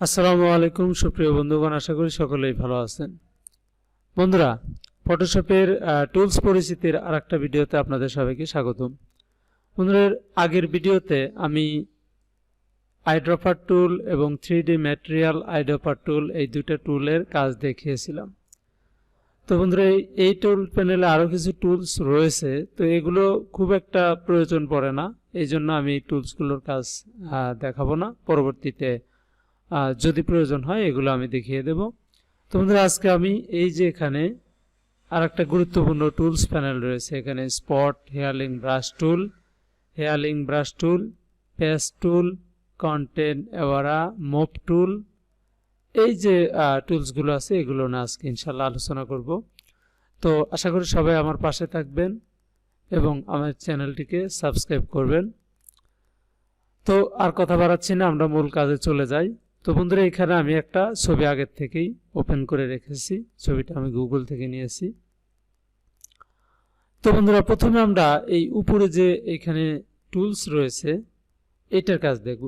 আসসালামু আলাইকুম সুপ্রিয় বন্ধুগণ, আশা করি সকলেই ভালো আছেন। বন্ধুরা, ফটোশপের টুলস পরিচিতির আরেকটা ভিডিওতে আপনাদের সবাইকে স্বাগতম। বন্ধুরা, আগের ভিডিওতে আমি আইড্রপার টুল এবং 3D ম্যাটেরিয়াল আইড্রপার টুল এই দুটো টুলের কাজ দেখিয়েছিলাম। তো বন্ধুরা, এই টুল প্যানেলে আরও কিছু টুলস রয়েছে, তো এগুলো খুব একটা প্রয়োজন পড়ে না, এই জন্য আমি টুলসগুলোর কাজ দেখাবো না। পরবর্তীতে যদি প্রয়োজন হয় এগুলো আমি দেখিয়ে দেব। তো বন্ধুরা, আজকে আমি এই যে এখানে আর একটা গুরুত্বপূর্ণ টুলস প্যানেল রয়েছে, এখানে স্পট হেয়ারলিং ব্রাশ টুল, পেস্ট টুল, কন্টেন্ট এওয়ারা, মোপ টুল, এই যে টুলসগুলো আছে এগুলো না আজকে ইনশাল্লাহ আলোচনা করব। তো আশা করি সবাই আমার পাশে থাকবেন এবং আমার চ্যানেলটিকে সাবস্ক্রাইব করবেন। তো আর কথা বাড়াচ্ছি না, আমরা মূল কাজে চলে যাই। তো বন্ধুরা, এখানে আমি একটা ছবি আগের থেকেই ওপেন করে রেখেছি, ছবিটা আমি গুগল থেকে নিয়েছি। তো বন্ধুরা, প্রথমে আমরা এই উপরে যে এখানে টুলস রয়েছে এটার কাজ দেখব।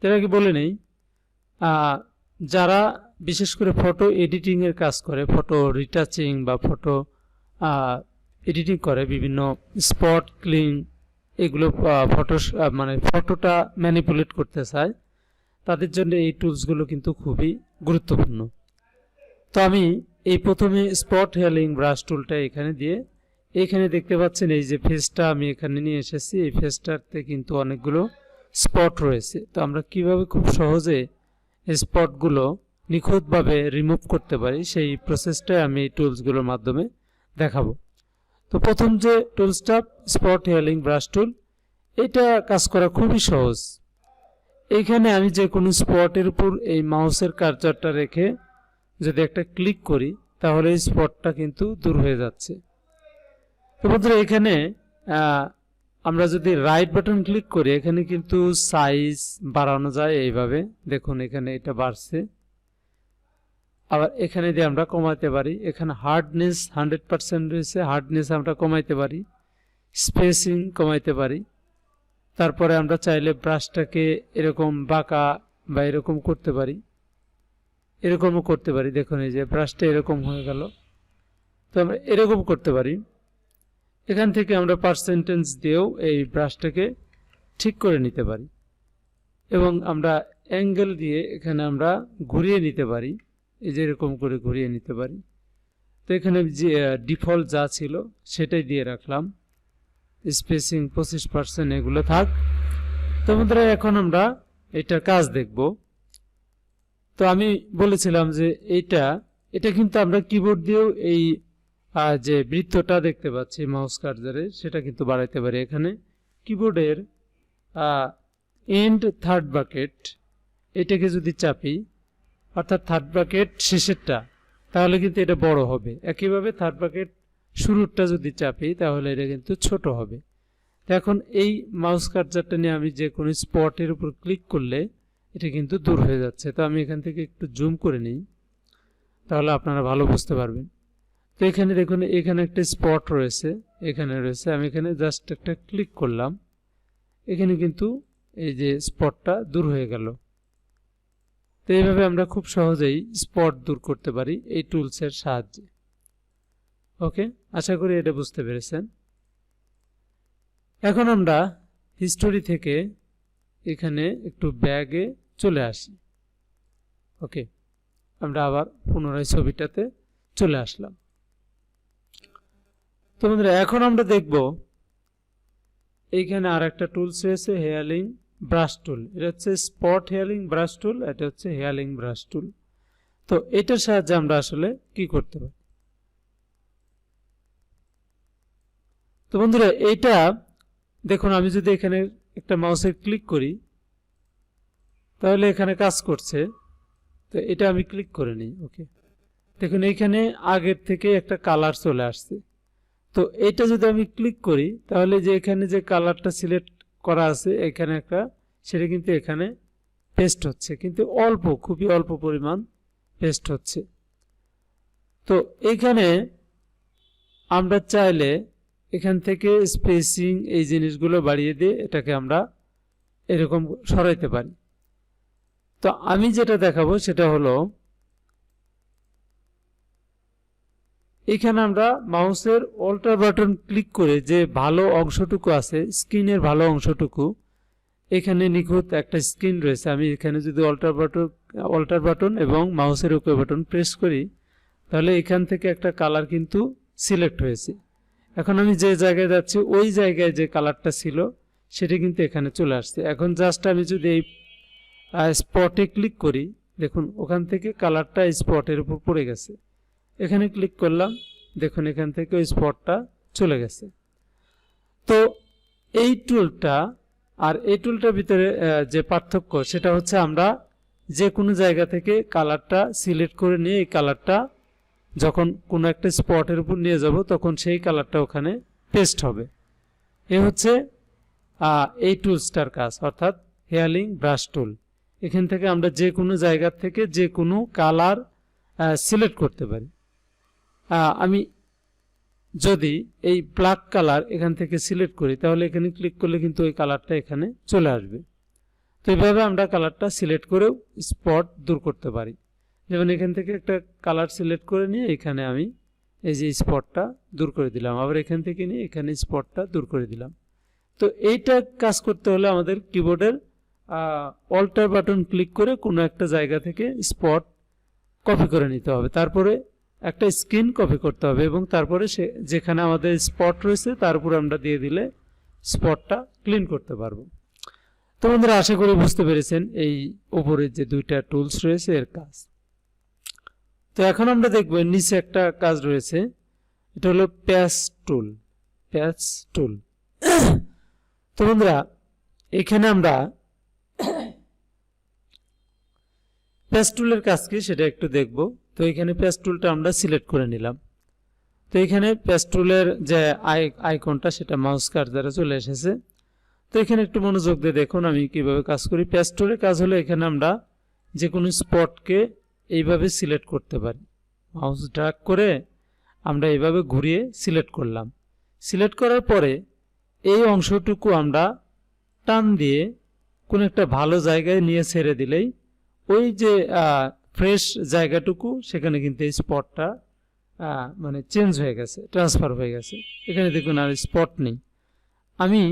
তার আগে বলে নেই, যারা বিশেষ করে ফটো এডিটিংয়ের কাজ করে, ফটো রিটাচিং বা ফটো এডিটিং করে, বিভিন্ন স্পট ক্লিন এগুলো ফটোটা ম্যানিপুলেট করতে চায়, তাদের জন্য এই টুলসগুলো কিন্তু খুবই গুরুত্বপূর্ণ। তো আমি এই প্রথমে স্পট হেয়ারলিং ব্রাশ টুলটা এখানে দিয়ে, এখানে দেখতে পাচ্ছেন এই যে ফেসটা আমি এখানে নিয়ে এসেছি, এই ফেসটাতে কিন্তু অনেকগুলো স্পট রয়েছে। তো আমরা কিভাবে খুব সহজে স্পটগুলো নিখুঁতভাবে রিমুভ করতে পারি সেই প্রসেসটাই আমি এই টুলসগুলোর মাধ্যমে দেখাবো। তো প্রথম যে টুলসটা স্পট হেয়ারলিং ব্রাশ টুল, এটা কাজ করা খুবই সহজ। এইখানে আমি যে কোনো স্পটের উপর এই মাউসের কার্সারটা রেখে যদি একটা ক্লিক করি তাহলে এই স্পটটা কিন্তু দূর হয়ে যাচ্ছে। তো বন্ধুরা, এখানে আমরা যদি রাইট বাটন ক্লিক করি এখানে কিন্তু সাইজ বাড়ানো যায় এইভাবে, দেখুন এখানে এটা বাড়ছে। আবার এখানে দিয়ে আমরা কমাতে পারি, এখানে হার্ডনেস 100% রয়েছে, হার্ডনেস আমরা কমাইতে পারি, স্পেসিং কমাইতে পারি। তারপরে আমরা চাইলে ব্রাশটাকে এরকম বাঁকা বা এরকম করতে পারি, এরকমও করতে পারি। দেখুন এই যে ব্রাশটা এরকম হয়ে গেল, তো আমরা এরকম করতে পারি। এখান থেকে আমরা পার্সেন্টেজ দিয়েও এই ব্রাশটাকে ঠিক করে নিতে পারি এবং আমরা অ্যাঙ্গেল দিয়ে এখানে আমরা ঘুরিয়ে নিতে পারি, এই যে এরকম করে ঘুরিয়ে নিতে পারি। তো এখানে যে ডিফল্ট যা ছিল সেটাই দিয়ে রাখলাম, স্পেসিং 25% এগুলো থাক। তো বন্ধুরা, এখন আমরা এটার কাজ দেখব। তো আমি বলেছিলাম যে এটা কিন্তু আমরা কিবোর্ড দিয়েও এই যে বৃত্তটা দেখতে পাচ্ছি মাউস কার্সারে সেটা কিন্তু বাড়াইতে পারি। এখানে কিবোর্ডের এন্ড থার্ড ব্র্যাকেট এটাকে যদি চাপি, অর্থাৎ থার্ড ব্র্যাকেট শেষেরটা, তাহলে কিন্তু এটা বড় হবে। একইভাবে থার্ড ব্র্যাকেট শুরুরটা যদি চাপি তাহলে এটা কিন্তু ছোট হবে। তো এখন এই মাউস কার্সারটা নিয়ে আমি যে কোনো স্পটের উপর ক্লিক করলে এটা কিন্তু দূর হয়ে যাচ্ছে। তো আমি এখান থেকে একটু জুম করে নিই, তাহলে আপনারা ভালো বুঝতে পারবেন। তো এখানে দেখুন এখানে একটা স্পট রয়েছে, এখানে রয়েছে, আমি এখানে জাস্ট একটা ক্লিক করলাম, এখানে কিন্তু এই যে স্পটটা দূর হয়ে গেল। তো এইভাবে আমরা খুব সহজেই স্পট দূর করতে পারি এই টুলসের সাহায্যে। ওকে, আশা করি এটা বুঝতে পেরেছেন। এখন আমরা হিস্টোরি থেকে এখানে একটু ব্যাগে চলে আসি। ওকে, আমরা আবার পুনরায় ছবিটাতে চলে আসলাম। তো বন্ধুরা, এখন আমরা দেখব এইখানে আর একটা টুলস রয়েছে, হেয়ারলিং ব্রাশ টুল। এটা হচ্ছে স্পট হেয়ারলিং ব্রাশ টুল, এটা হচ্ছে হেয়ারলিং ব্রাশ টুল। তো এটার সাহায্যে আমরা আসলে কি করতে পারি? তো বন্ধুরা, এইটা দেখুন, আমি যদি এখানে একটা মাউসে ক্লিক করি তাহলে এখানে কাজ করছে। তো এটা আমি ক্লিক করে নিই। ওকে, দেখুন এইখানে আগের থেকে একটা কালার চলে আসছে। তো এটা যদি আমি ক্লিক করি তাহলে যে এখানে যে কালারটা সিলেক্ট করা আছে এখানে একটা, সেটা কিন্তু এখানে পেস্ট হচ্ছে, কিন্তু অল্প, খুবই অল্প পরিমাণ পেস্ট হচ্ছে। তো এখানে আমরা চাইলে এখান থেকে স্পেসিং এই জিনিসগুলো বাড়িয়ে দিয়ে এটাকে আমরা এরকম সরাইতে পারি। তো আমি যেটা দেখাবো সেটা হলো এখানে আমরা মাউসের অল্টার বাটন ক্লিক করে যে ভালো অংশটুকু আছে, স্ক্রিনের ভালো অংশটুকু, এখানে নিখুঁত একটা স্ক্রিন রয়েছে। আমি এখানে যদি অল্টার বাটন এবং মাউসের ওকে বাটন প্রেস করি, তাহলে এখান থেকে একটা কালার কিন্তু সিলেক্ট হয়েছে। এখন আমি যে জায়গায় যাচ্ছি ওই জায়গায় যে কালারটা ছিল সেটা কিন্তু এখানে চলে আসছে। এখন জাস্ট আমি যদি এই স্পটে ক্লিক করি, দেখুন ওখান থেকে কালারটা স্পটের উপর পড়ে গেছে। এখানে ক্লিক করলাম, দেখুন এখান থেকে ওই স্পটটা চলে গেছে। তো এই টুলটা আর এই টুলটার ভিতরে যে পার্থক্য সেটা হচ্ছে আমরা যে কোনো জায়গা থেকে কালারটা সিলেক্ট করে নিয়ে এই কালারটা যখন কোনো একটা স্পটের উপর নিয়ে যাব তখন সেই কালারটা ওখানে পেস্ট হবে। এ হচ্ছে এই টুলসটার কাজ, অর্থাৎ হেয়ালিং ব্রাশ টুল। এখান থেকে আমরা যে কোনো জায়গা থেকে যে কোনো কালার সিলেক্ট করতে পারি। আমি যদি এই ব্ল্যাক কালার এখান থেকে সিলেক্ট করি তাহলে এখানে ক্লিক করলে কিন্তু ওই কালারটা এখানে চলে আসবে। তো এইভাবে আমরা কালারটা সিলেক্ট করেও স্পট দূর করতে পারি। যেমন এখান থেকে একটা কালার সিলেক্ট করে নিয়ে এখানে আমি এই যে স্পটটা দূর করে দিলাম, আবার এখান থেকে নিয়ে এখানে স্পটটা দূর করে দিলাম। তো এইটা কাজ করতে হলে আমাদের কিবোর্ডের অল্টার বাটন ক্লিক করে কোনো একটা জায়গা থেকে স্পট কপি করে নিতে হবে, তারপরে একটা স্ক্রিন কপি করতে হবে এবং তারপরে সে যেখানে আমাদের স্পট রয়েছে তার উপর আমরা দিয়ে দিলে স্পটটা ক্লিন করতে পারবো। তো বন্ধুরা আশা করি বুঝতে পেরেছেন এই উপরে যে দুইটা টুলস রয়েছে এর কাজ। তো এখন আমরা দেখবো নিচে একটা কাজ রয়েছে, এটা হলো প্যাচ টুল। প্যাচ টুল তো বন্ধুরা এখানে আমরা প্যাচ টুলের কাজ কি সেটা একটু দেখব। তো এখানে প্যাচ টুলটা আমরা সিলেক্ট করে নিলাম। তো এখানে প্যাচ টুলের যে আইকনটা সেটা মাউস কার্সারে চলে এসেছে। তো এখানে একটু মনোযোগ দিয়ে দেখুন আমি কিভাবে কাজ করি। প্যাচ টুলের কাজ হলো এখানে আমরা যে কোনো স্পটকে এইভাবে সিলেক্ট করতে পারি। মাউস ড্র্যাগ করে আমরা এইভাবে ঘুরিয়ে সিলেক্ট করলাম। সিলেক্ট করার পরে এই অংশটুকু আমরা টান দিয়ে কোনো একটা ভালো জায়গায় নিয়ে ছেড়ে দিলেই ওই যে ফ্রেশ জায়গাটুকু সেখানে কিন্তু এই স্পটটা মানে চেঞ্জ হয়ে গেছে, ট্রান্সফার হয়ে গেছে। এখানে দেখুন আর স্পট নেই। আমি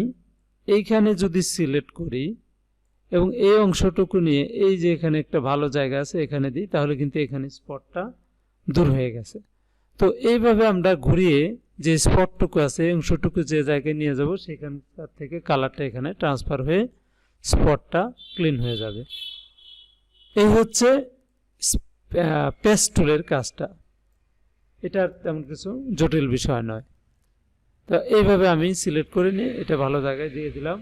এইখানে যদি সিলেক্ট করি এবং এই অংশটুকু নিয়ে এই যে এখানে একটা ভালো জায়গা আছে এখানে দিই, তাহলে কিন্তু এখানে স্পটটা দূর হয়ে গেছে। তো এইভাবে আমরা ঘুরিয়ে যে স্পটটুকু আছে এই অংশটুকু যে জায়গায় নিয়ে যাব সেখানকার থেকে কালারটা এখানে ট্রান্সফার হয়ে স্পটটা ক্লিন হয়ে যাবে। এই হচ্ছে প্যাচ টুলের কাজটা। এটা তেমন কিছু জটিল বিষয় নয়। তো এইভাবে আমি সিলেক্ট করে নিয়ে এটা ভালো জায়গায় দিয়ে দিলাম।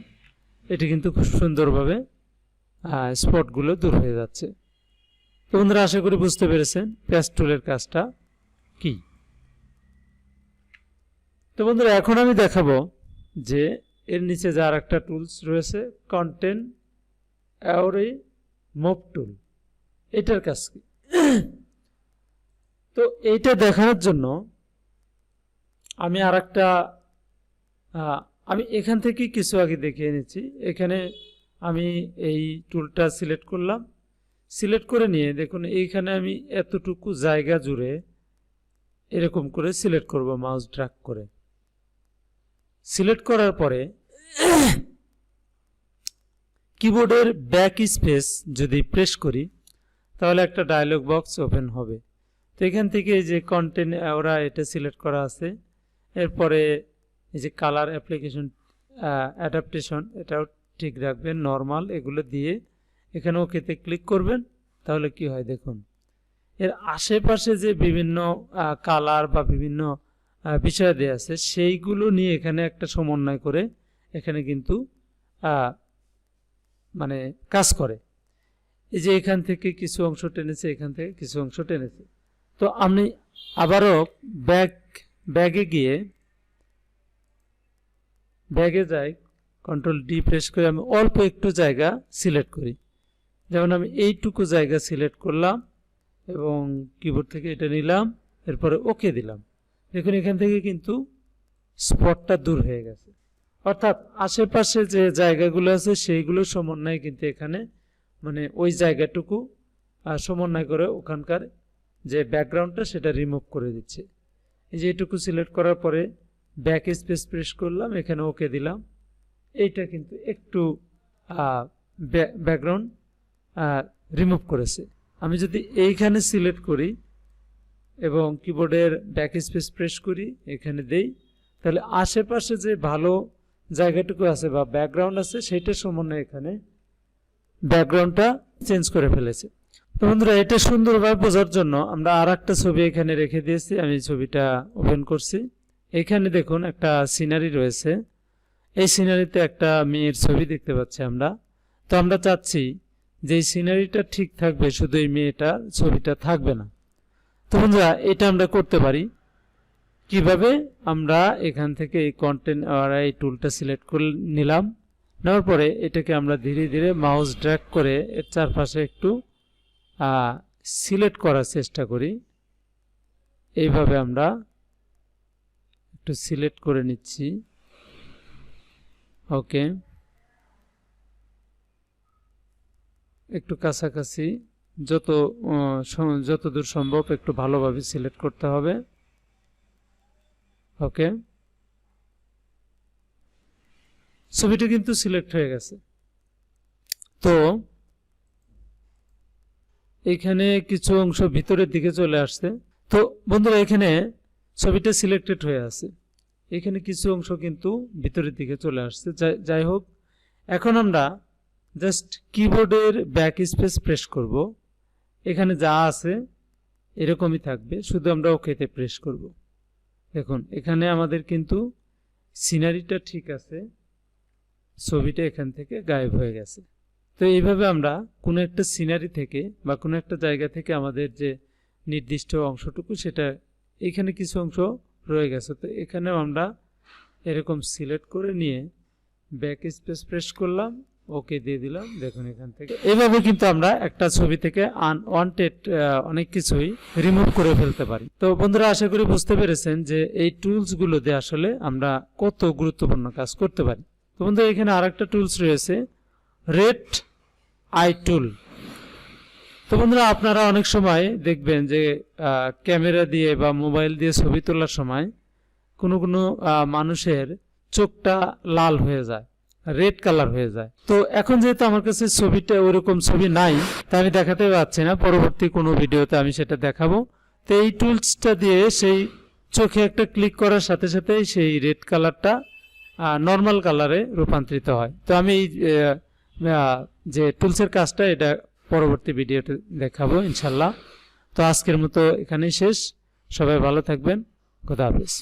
এটি কিন্তু খুব সুন্দরভাবে স্পটগুলো দূর হয়ে যাচ্ছে। তো বন্ধুরা আশা করি বুঝতে পেরেছেন প্যাচ টুলের কাজটা কি। তো বন্ধুরা এখন আমি দেখাবো যে এর নিচে যে আর একটা টুলস রয়েছে কন্টেন্ট অ্যারে মুভ টুল, এটার কাজ কি। তো এইটা দেখানোর জন্য আমি আর একটা আমি এখান থেকে কিছু আগে দেখিয়ে নিচ্ছি। এখানে আমি এই টুলটা সিলেক্ট করলাম, সিলেক্ট করে নিয়ে দেখুন এইখানে আমি এতটুকু জায়গা জুড়ে এরকম করে সিলেক্ট করব মাউস ড্র্যাগ করে। সিলেক্ট করার পরে কিবোর্ডের ব্যাক স্পেস যদি প্রেস করি তাহলে একটা ডায়লগ বক্স ওপেন হবে। তো এখান থেকে যে কন্টেন্ট ওরা এটা সিলেক্ট করা আছে, এরপরে এই যে কালার অ্যাপ্লিকেশন অ্যাডাপ্টেশন এটাও ঠিক রাখবেন, নর্মাল এগুলো দিয়ে এখানে ওকেতে ক্লিক করবেন। তাহলে কি হয় দেখুন এর আশেপাশে যে বিভিন্ন কালার বা বিভিন্ন বিষয় দেওয়া আছে সেইগুলো নিয়ে এখানে একটা সমন্বয় করে এখানে কিন্তু মানে কাজ করে। এই যে এখান থেকে কিছু অংশ টেনেছে, এখান থেকে কিছু অংশ টেনেছে। তো আমি আবারও ব্যাগে গিয়ে ব্যাগে যাই, কন্ট্রোল ডি প্রেস করে আমি অল্প একটু জায়গা সিলেক্ট করি। যেমন আমি এইটুকু জায়গা সিলেক্ট করলাম এবং কিবোর্ড থেকে এটা নিলাম, এরপরে ওকে দিলাম। দেখুন এখান থেকে কিন্তু স্পটটা দূর হয়ে গেছে। অর্থাৎ আশেপাশে যে জায়গাগুলো আছে সেইগুলো সমন্বয়ে কিন্তু এখানে মানে ওই জায়গাটুকু সমন্বয় করে ওখানকার যে ব্যাকগ্রাউন্ডটা সেটা রিমুভ করে দিচ্ছে। এই যে এটুকু সিলেক্ট করার পরে ব্যাক স্পেস প্রেস করলাম, এখানে ওকে দিলাম। এইটা কিন্তু একটু ব্যাকগ্রাউন্ড রিমুভ করেছে। আমি যদি এইখানে সিলেক্ট করি এবং কিবোর্ডের ব্যাক স্পেস প্রেস করি, এখানে দেই, তাহলে আশেপাশে যে ভালো জায়গাটুকু আছে বা ব্যাকগ্রাউন্ড আছে সেইটা সমন্বয়ে এখানে ব্যাকগ্রাউন্ডটা চেঞ্জ করে ফেলেছে। তো বন্ধুরা, এটা সুন্দরভাবে বোঝার জন্য আমরা আর একটা ছবি এখানে রেখে দিয়েছি। আমি ছবিটা ওপেন করছি। এখানে দেখুন একটা সিনারি রয়েছে। এই সিনারিতে একটা মেয়ের ছবি দেখতে পাচ্ছি আমরা। তো আমরা চাচ্ছি যে এই সিনারিটা ঠিক থাকবে, শুধু এই মেয়েটার ছবিটা থাকবে না। তো বন্ধুরা, এটা আমরা করতে পারি কিভাবে? আমরা এখান থেকে এই কন্টেন্ট এই টুলটা সিলেক্ট করে নিলাম। নেওয়ার পরে এটাকে আমরা ধীরে ধীরে মাউস ড্র্যাগ করে এর চারপাশে একটু সিলেক্ট করার চেষ্টা করি। এইভাবে আমরা একটু সিলেক্ট করে নিচ্ছি। ওকে, একটু কাছাকাছি, যতদূর সম্ভব একটু ভালোভাবে সিলেক্ট করতে হবে। ওকে, ছবিটা কিন্তু সিলেক্ট হয়ে গেছে। তো এখানে কিছু অংশ ভিতরের দিকে চলে আসছে। তো বন্ধুরা, এখানে ছবিটা সিলেক্টেড হয়ে আছে, এখানে কিছু অংশ কিন্তু ভিতরের দিকে চলে আসছে। যাই হোক, এখন আমরা জাস্ট কিবোর্ডের ব্যাক স্পেস প্রেস করব। এখানে যা আছে এরকমই থাকবে, শুধু আমরা ওকেতে প্রেস করব। দেখুন, এখানে আমাদের কিন্তু সিনারিটা ঠিক আছে, ছবিটা এখান থেকে গায়েব হয়ে গেছে। তো এইভাবে আমরা কোনো একটা সিনারি থেকে বা কোনো একটা জায়গা থেকে আমাদের যে নির্দিষ্ট অংশটুকু, সেটা এখানে কিছু অংশ রয়ে গেছে। তো এখানেও আমরা এরকম সিলেক্ট করে নিয়ে ব্যাক স্পেস প্রেস করলাম, ওকে দিয়ে দিলাম। দেখুন, এখান থেকে এভাবে কিন্তু আমরা একটা ছবি থেকে আনওয়ান্টেড অনেক কিছুই রিমুভ করে ফেলতে পারি। তো বন্ধুরা, আশা করি বুঝতে পেরেছেন যে এই টুলসগুলো দিয়ে আসলে আমরা কত গুরুত্বপূর্ণ কাজ করতে পারি। তো বন্ধুরা, এখানে আরেকটা টুলস রয়েছে, রেড আই টুল। তো বন্ধুরা, আপনারা অনেক সময় দেখবেন যে ক্যামেরা দিয়ে বা মোবাইল দিয়ে ছবি তোলার সময় কোনো কোনো মানুষের চোখটা লাল হয়ে যায়, রেড কালার হয়ে যায়। তো এখন যেহেতু আমার কাছে ছবিটা ওরকম ছবি নাই, তা আমি দেখাতে পারছি না, পরবর্তী কোনো ভিডিওতে আমি সেটা দেখাবো। তো এই টুলসটা দিয়ে সেই চোখে একটা ক্লিক করার সাথে সাথে সেই রেড কালারটা নর্মাল কালারে রূপান্তরিত হয়। তো আমি এই যে টুলসের কাজটা, এটা পরবর্তী ভিডিওতে দেখাবো ইনশাল্লাহ। তো আজকের মতো এখানেই শেষ। সবাই ভালো থাকবেন। খোদা হাফেজ।